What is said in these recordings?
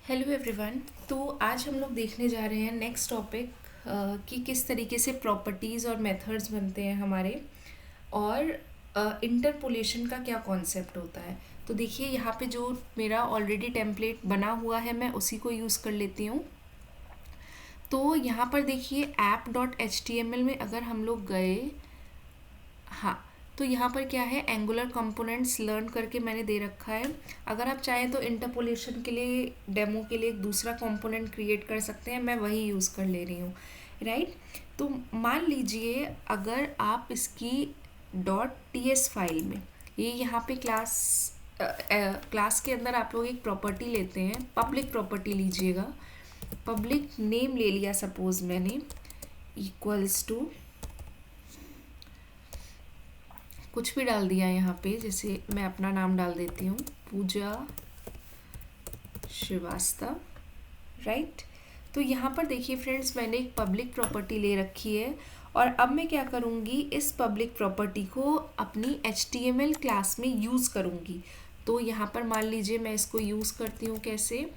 Hello everyone. तो आज हम लोग देखने जा रहे हैं नेक्स्ट टॉपिक कि किस तरीके से प्रॉपर्टीज़ और मेथड्स बनते हैं हमारे, और इंटरपोलेशन का क्या कॉन्सेप्ट होता है। तो देखिए यहाँ पे जो मेरा ऑलरेडी टेम्पलेट बना हुआ है मैं उसी को यूज़ कर लेती हूँ। तो यहाँ पर देखिए app.html में अगर हम लोग गए, हाँ, तो यहाँ पर क्या है, एंगुलर कंपोनेंट्स लर्न करके मैंने दे रखा है। अगर आप चाहें तो इंटरपोलेशन के लिए, डेमो के लिए एक दूसरा कंपोनेंट क्रिएट कर सकते हैं, मैं वही यूज़ कर ले रही हूँ, राइट। तो मान लीजिए अगर आप इसकी .ts फाइल में, ये यहाँ पे क्लास के अंदर आप लोग एक प्रॉपर्टी लेते हैं, पब्लिक प्रॉपर्टी लीजिएगा। पब्लिक नेम ले लिया सपोज मैंने, इक्वल्स टू कुछ भी डाल दिया यहाँ पे, जैसे मैं अपना नाम डाल देती हूँ, पूजा श्रीवास्तव, राइट। तो यहाँ पर देखिए फ्रेंड्स, मैंने एक पब्लिक प्रॉपर्टी ले रखी है, और अब मैं क्या करूँगी, इस पब्लिक प्रॉपर्टी को अपनी HTML क्लास में यूज़ करूँगी। तो यहाँ पर मान लीजिए मैं इसको यूज़ करती हूँ कैसे,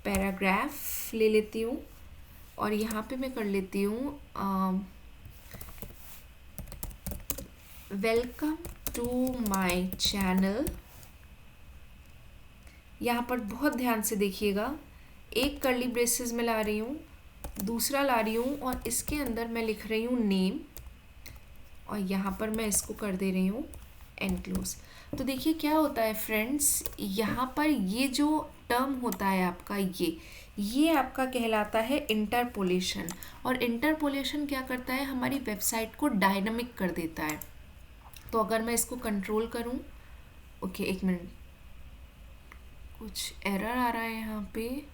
पैराग्राफ ले लेती हूँ, और यहाँ पे मैं कर लेती हूँ वेलकम टू माय चैनल। यहाँ पर बहुत ध्यान से देखिएगा, एक कर्ली ब्रेसेस में ला रही हूँ, दूसरा ला रही हूँ, और इसके अंदर मैं लिख रही हूँ नेम, और यहाँ पर मैं इसको कर दे रही हूँ एनक्लोज। तो देखिए क्या होता है फ्रेंड्स, यहाँ पर ये जो टर्म होता है आपका, ये आपका कहलाता है इंटरपोलेशन। और इंटरपोलेशन क्या करता है, हमारी वेबसाइट को डायनामिक कर देता है। तो अगर मैं इसको कंट्रोल करूँ, ओके एक मिनट, कुछ एरर आ रहा है यहाँ पे,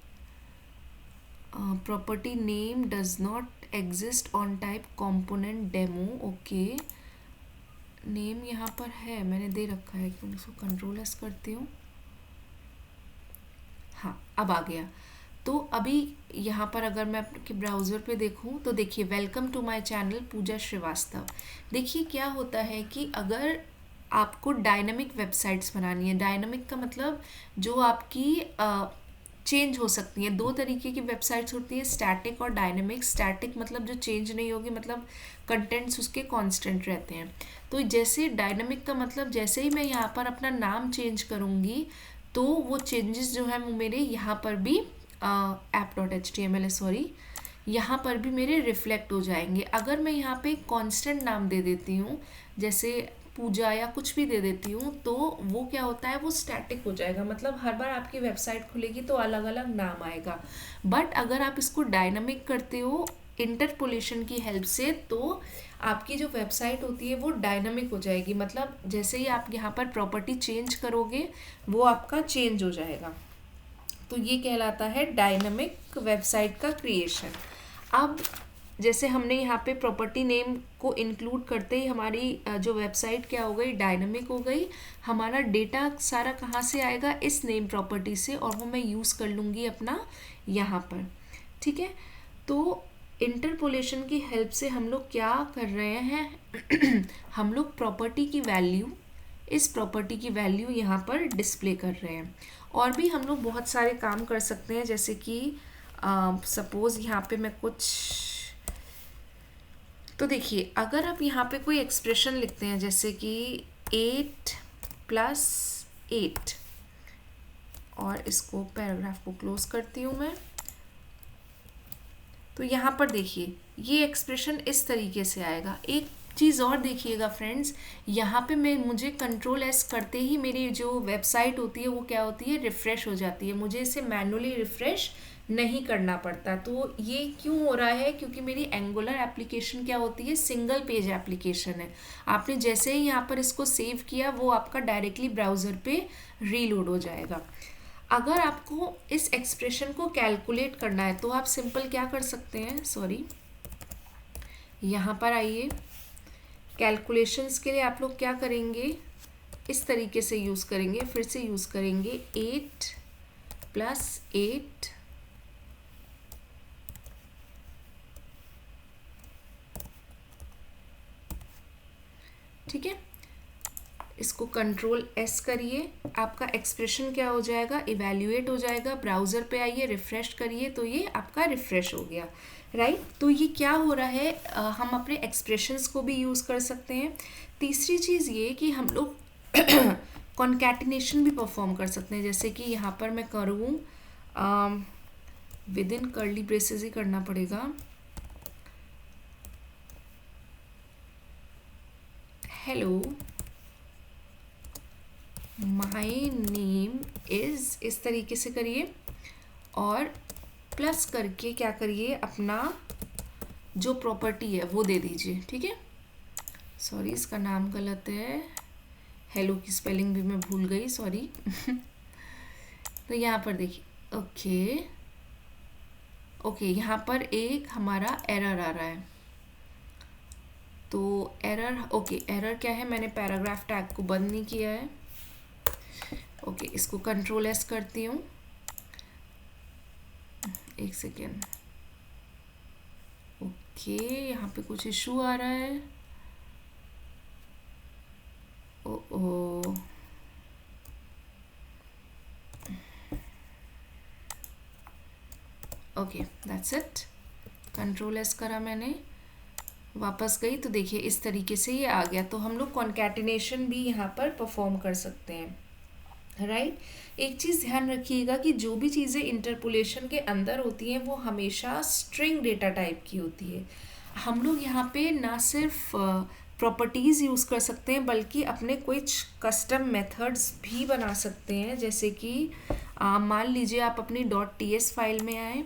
property name does not exist on type component demo, okay. Name यहाँ पर है, मैंने दे रखा है, कि इसको कंट्रोल एस करती हूँ, हाँ अब आ गया। तो अभी यहाँ पर अगर मैं आपके ब्राउज़र पे देखूँ तो देखिए वेलकम टू माय चैनल पूजा श्रीवास्तव। देखिए क्या होता है कि अगर आपको डायनामिक वेबसाइट्स बनानी है, डायनामिक का मतलब जो आपकी चेंज हो सकती हैं, दो तरीके की वेबसाइट्स होती है, स्टैटिक और डायनामिक। स्टैटिक मतलब जो चेंज नहीं होगी, मतलब कंटेंट्स उसके कांस्टेंट रहते हैं। तो जैसे डायनामिक का मतलब, जैसे ही मैं यहाँ पर अपना नाम चेंज करूँगी तो वो चेंजेस जो है वो मेरे यहाँ पर भी app.html सॉरी, यहाँ पर भी मेरे रिफ्लेक्ट हो जाएंगे। अगर मैं यहाँ पे कांस्टेंट नाम दे देती हूँ, जैसे पूजा या कुछ भी दे देती हूँ, तो वो क्या होता है, वो स्टैटिक हो जाएगा, मतलब हर बार आपकी वेबसाइट खुलेगी तो अलग अलग नाम आएगा। बट अगर आप इसको डायनामिक करते हो इंटरपोलेशन की हेल्प से, तो आपकी जो वेबसाइट होती है वो डायनामिक हो जाएगी, मतलब जैसे ही आप यहाँ पर प्रॉपर्टी चेंज करोगे वो आपका चेंज हो जाएगा। तो ये कहलाता है डायनामिक वेबसाइट का क्रिएशन। अब जैसे हमने यहाँ पे प्रॉपर्टी नेम को इंक्लूड करते ही हमारी जो वेबसाइट क्या हो गई, डायनामिक हो गई। हमारा डेटा सारा कहाँ से आएगा, इस नेम प्रॉपर्टी से, और वो मैं यूज़ कर लूँगी अपना यहाँ पर, ठीक है। तो इंटरपोलेशन की हेल्प से हम लोग क्या कर रहे हैं हम लोग प्रॉपर्टी की वैल्यू, इस प्रॉपर्टी की वैल्यू यहाँ पर डिस्प्ले कर रहे हैं। और भी हम लोग बहुत सारे काम कर सकते हैं, जैसे कि सपोज़ यहाँ पे मैं कुछ, तो देखिए अगर आप यहाँ पे कोई एक्सप्रेशन लिखते हैं, जैसे कि 8 + 8, और इसको पैराग्राफ को क्लोज करती हूँ मैं, तो यहाँ पर देखिए ये एक्सप्रेशन इस तरीके से आएगा। एक चीज़ और देखिएगा फ्रेंड्स, यहाँ पे मुझे कंट्रोल एस करते ही मेरी जो वेबसाइट होती है वो क्या होती है, रिफ़्रेश हो जाती है। मुझे इसे मैनुअली रिफ़्रेश नहीं करना पड़ता। तो ये क्यों हो रहा है, क्योंकि मेरी एंगुलर एप्लीकेशन क्या होती है, सिंगल पेज एप्लीकेशन है। आपने जैसे ही यहाँ पर इसको सेव किया, वो आपका डायरेक्टली ब्राउज़र पे रीलोड हो जाएगा। अगर आपको इस एक्सप्रेशन को कैलकुलेट करना है तो आप सिंपल क्या कर सकते हैं, सॉरी, यहाँ पर आइए, कैलकुलेशंस के लिए आप लोग क्या करेंगे, इस तरीके से यूज़ करेंगे, फिर से यूज़ करेंगे 8 + 8, ठीक है। इसको कंट्रोल एस करिए, आपका एक्सप्रेशन क्या हो जाएगा, इवैल्यूएट हो जाएगा। ब्राउज़र पे आइए, रिफ़्रेश करिए, तो ये आपका रिफ़्रेश हो गया, राइट। तो ये क्या हो रहा है, हम अपने एक्सप्रेशंस को भी यूज़ कर सकते हैं। तीसरी चीज़ ये कि हम लोग कॉन्कैटिनेशन भी परफॉर्म कर सकते हैं। जैसे कि यहाँ पर मैं करूँ, विद इन कर्ली ब्रेसेस ही करना पड़ेगा। हेलो माई नेम इज़, इस तरीके से करिए, और प्लस करके क्या करिए, अपना जो प्रॉपर्टी है वो दे दीजिए, ठीक है। सॉरी, इसका नाम गलत है, हेलो की स्पेलिंग भी मैं भूल गई, सॉरी। तो यहाँ पर देखिए, ओके ओके, यहाँ पर एक हमारा एरर आ रहा है। तो एरर, ओके, एरर क्या है, मैंने पैराग्राफ टैग को बंद नहीं किया है। ओके, इसको कंट्रोल एस करती हूँ, एक सेकेंड। ओके, यहाँ पे कुछ इशू आ रहा है। Oh okay, that's it. Control S करा मैंने, वापस गई, तो देखिए इस तरीके से ये आ गया। तो हम लोग कॉन्कैटिनेशन भी यहाँ पर परफॉर्म कर सकते हैं, राइट। एक चीज़ ध्यान रखिएगा कि जो भी चीज़ें इंटरपोलेशन के अंदर होती हैं वो हमेशा स्ट्रिंग डेटा टाइप की होती है। हम लोग यहाँ पे ना सिर्फ प्रॉपर्टीज़ यूज़ कर सकते हैं, बल्कि अपने कुछ कस्टम मेथड्स भी बना सकते हैं। जैसे कि मान लीजिए आप अपनी .ts फाइल में आए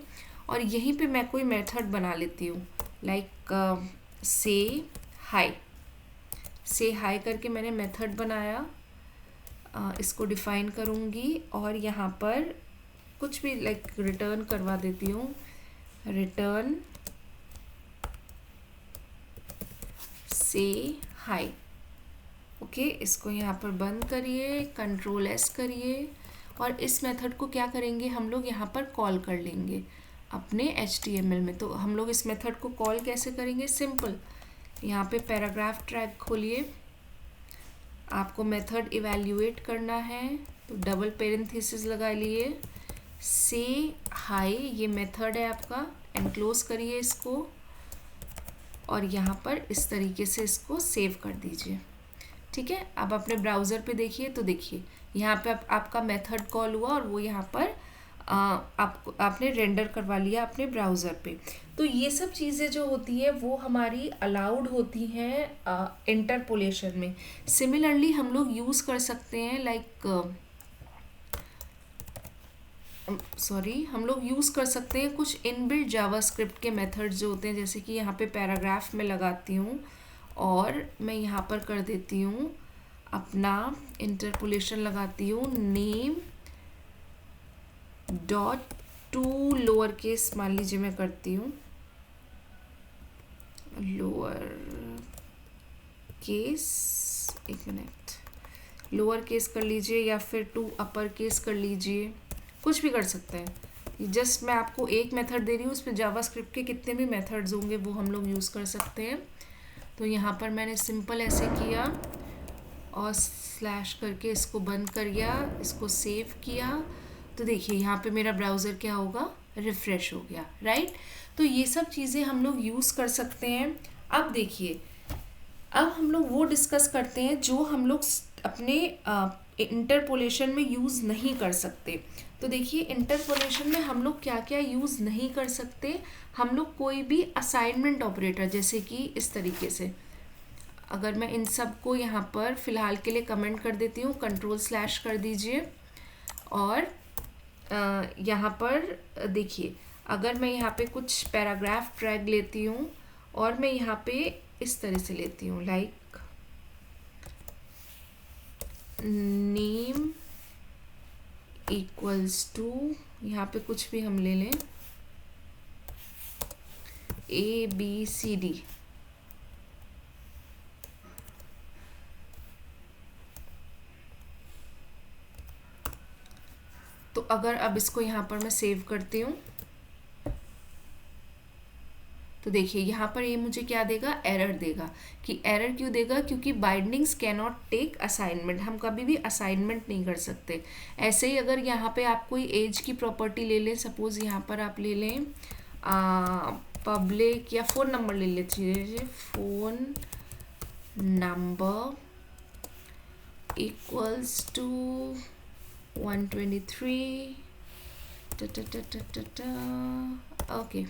और यहीं पे मैं कोई मेथड बना लेती हूँ, लाइक से हाई करके मैंने मेथड बनाया। इसको डिफाइन करूँगी और यहाँ पर कुछ भी लाइक रिटर्न करवा देती हूँ, रिटर्न से हाई। ओके, इसको यहाँ पर बंद करिए, कंट्रोल एस करिए, और इस मेथड को क्या करेंगे, हम लोग यहाँ पर कॉल कर लेंगे अपने HTML में। तो हम लोग इस मेथड को कॉल कैसे करेंगे, सिंपल, यहाँ पे पैराग्राफ ट्रैक खोलिए, आपको मेथड इवैल्यूएट करना है, तो डबल पेरेंथेसिस लगा लिए, से हाई ये मेथड है आपका, एनक्लोज करिए इसको, और यहाँ पर इस तरीके से इसको सेव कर दीजिए, ठीक है। अब अपने ब्राउज़र पे देखिए, तो देखिए यहाँ पे आपका मेथड कॉल हुआ और वो यहाँ पर आपने रेंडर करवा लिया अपने ब्राउज़र पे। तो ये सब चीज़ें जो होती है वो हमारी अलाउड होती हैं इंटरपोलेशन में। सिमिलरली हम लोग यूज़ कर सकते हैं, लाइक हम लोग यूज़ कर सकते हैं कुछ इनबिल्ट जावास्क्रिप्ट के मेथड्स जो होते हैं। जैसे कि यहाँ पे पैराग्राफ में लगाती हूँ और मैं यहाँ पर कर देती हूँ अपना इंटरपोलेशन, लगाती हूँ name dot to lower case, मान लीजिए मैं करती हूँ लोअर केस, एक मिनट, लोअर केस कर लीजिए या फिर टू अपर केस कर लीजिए, कुछ भी कर सकते हैं। जस्ट मैं आपको एक मेथड दे रही हूँ, उस पर जावास्क्रिप्ट के कितने भी मेथड्स होंगे वो हम लोग यूज़ कर सकते हैं। तो यहाँ पर मैंने सिंपल ऐसे किया और स्लैश करके इसको बंद कर दिया, इसको सेव किया, तो देखिए यहाँ पे मेरा ब्राउज़र क्या होगा, रिफ़्रेश हो गया, राइट। तो ये सब चीज़ें हम लोग यूज़ कर सकते हैं। अब देखिए, अब हम लोग वो डिस्कस करते हैं जो हम लोग अपने इंटरपोलेशन में यूज़ नहीं कर सकते। तो देखिए इंटरपोलेशन में हम लोग क्या क्या यूज़ नहीं कर सकते, हम लोग कोई भी असाइनमेंट ऑपरेटर, जैसे कि इस तरीके से, अगर मैं इन सब को यहाँ पर फ़िलहाल के लिए कमेंट कर देती हूँ, कंट्रोल स्लैश कर दीजिए, और यहाँ पर देखिए अगर मैं यहाँ पे कुछ पैराग्राफ ट्रैग लेती हूँ और मैं यहाँ पे इस तरह से लेती हूँ, लाइक नेम इक्वल्स टू, यहाँ पे कुछ भी हम ले लें, ABCD, तो अगर अब इसको यहाँ पर मैं सेव करती हूँ, तो देखिए यहाँ पर ये मुझे क्या देगा, एरर देगा। कि एरर क्यों देगा, क्योंकि bindings can not take assignment, हम कभी भी असाइनमेंट नहीं कर सकते। ऐसे ही अगर यहाँ पे आप कोई एज की प्रॉपर्टी ले लें, सपोज यहाँ पर आप ले लें पब्लिक या फ़ोन नंबर ले लीजिए, phone number equals to 123 okay.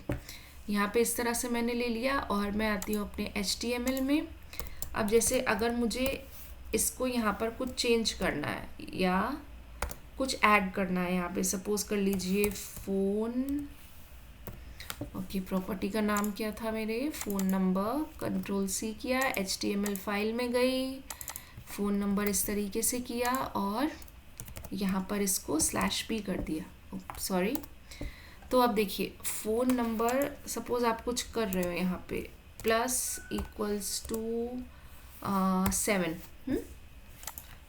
यहाँ पे इस तरह से मैंने ले लिया और मैं आती हूँ अपने HTML में। अब जैसे अगर मुझे इसको यहाँ पर कुछ चेंज करना है या कुछ ऐड करना है, यहाँ पे सपोज कर लीजिए फ़ोन, ओके प्रॉपर्टी का नाम क्या था मेरे, फ़ोन नंबर, Ctrl+C किया, HTML फाइल में गई, फ़ोन नंबर इस तरीके से किया और यहाँ पर इसको /p कर दिया, सॉरी। तो अब देखिए फ़ोन नंबर, सपोज़ आप कुछ कर रहे हो यहाँ पे +=7,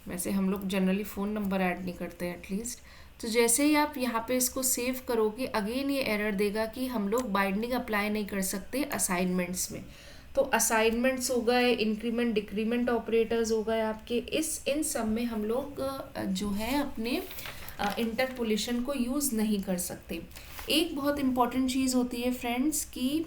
वैसे हम लोग जनरली फ़ोन नंबर ऐड नहीं करते हैं एटलीस्ट। तो जैसे ही आप यहाँ पे इसको सेव करोगे, अगेन ये एरर देगा कि हम लोग बाइंडिंग अप्लाई नहीं कर सकते असाइनमेंट्स में। तो असाइनमेंट्स हो गए, इंक्रीमेंट डिक्रीमेंट ऑपरेटर्स हो गए आपके, इन सब में हम लोग जो है अपने इंटरपोलेशन को यूज़ नहीं कर सकते। एक बहुत इम्पॉर्टेंट चीज़ होती है फ्रेंड्स कि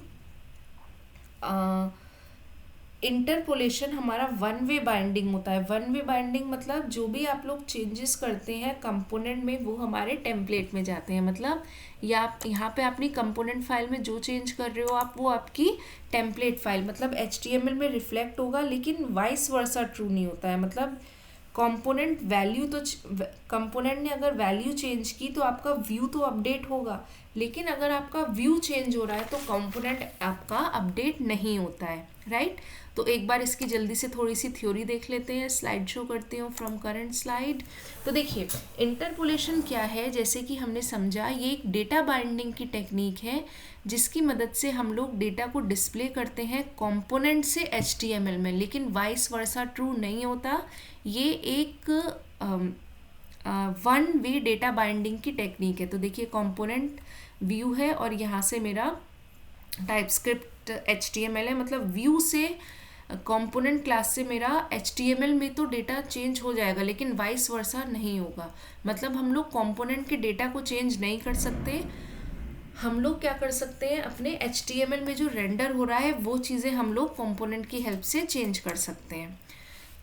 इंटरपोलेशन हमारा वन वे बाइंडिंग होता है। वन वे बाइंडिंग मतलब जो भी आप लोग चेंजेस करते हैं कंपोनेंट में, वो हमारे टेम्पलेट में जाते हैं। मतलब या आप यहाँ पे अपनी कंपोनेंट फाइल में जो चेंज कर रहे हो आप, वो आपकी टेम्पलेट फाइल मतलब HTML में रिफ्लेक्ट होगा, लेकिन वाइस वर्सा ट्रू नहीं होता है। मतलब कंपोनेंट वैल्यू तो कंपोनेंट ने अगर वैल्यू चेंज की तो आपका व्यू तो अपडेट होगा, लेकिन अगर आपका व्यू चेंज हो रहा है तो कंपोनेंट आपका अपडेट नहीं होता है, राइट। तो एक बार इसकी जल्दी से थोड़ी सी थ्योरी देख लेते हैं, स्लाइड शो करती हूँ फ्रॉम करंट स्लाइड। तो देखिए इंटरपोलेशन क्या है, जैसे कि हमने समझा ये एक डेटा बाइंडिंग की टेक्निक है जिसकी मदद से हम लोग डेटा को डिस्प्ले करते हैं कंपोनेंट से HTML में, लेकिन वाइस वर्सा ट्रू नहीं होता। ये एक वन वे डेटा बाइंडिंग की टेक्निक है। तो देखिए कंपोनेंट व्यू है और यहाँ से मेरा टाइपस्क्रिप्ट HTML है, मतलब व्यू से कंपोनेंट क्लास से मेरा HTML में तो डेटा चेंज हो जाएगा, लेकिन वाइस वर्सा नहीं होगा। मतलब हम लोग कंपोनेंट के डेटा को चेंज नहीं कर सकते। हम लोग क्या कर सकते हैं, अपने HTML में जो रेंडर हो रहा है वो चीज़ें हम लोग कंपोनेंट की हेल्प से चेंज कर सकते हैं।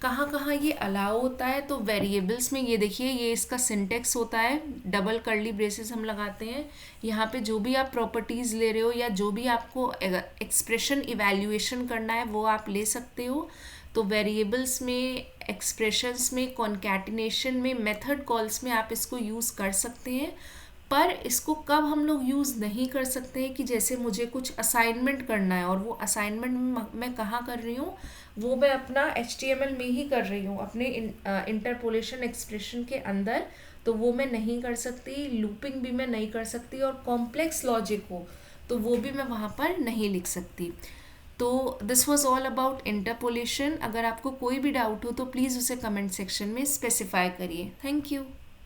कहाँ कहाँ ये अलाउ होता है, तो वेरिएबल्स में ये देखिए, ये इसका सिंटेक्स होता है, डबल कर्ली ब्रेसेस हम लगाते हैं। यहाँ पे जो भी आप प्रॉपर्टीज़ ले रहे हो या जो भी आपको एक्सप्रेशन इवैल्यूएशन करना है वो आप ले सकते हो। तो वेरिएबल्स में, एक्सप्रेशंस में, कॉन्कैटिनेशन में, मेथड कॉल्स में आप इसको यूज़ कर सकते हैं। पर इसको कब हम लोग यूज़ नहीं कर सकते हैं कि जैसे मुझे कुछ असाइनमेंट करना है और वो असाइनमेंट मैं कहाँ कर रही हूँ, वो मैं अपना HTML में ही कर रही हूँ अपने इंटरपोलेशन एक्सप्रेशन के अंदर, तो वो मैं नहीं कर सकती। लूपिंग भी मैं नहीं कर सकती और कॉम्प्लेक्स लॉजिक हो तो वो भी मैं वहाँ पर नहीं लिख सकती। तो this was all about interpolation. अगर आपको कोई भी डाउट हो तो प्लीज़ उसे कमेंट सेक्शन में स्पेसिफाई करिए। Thank you.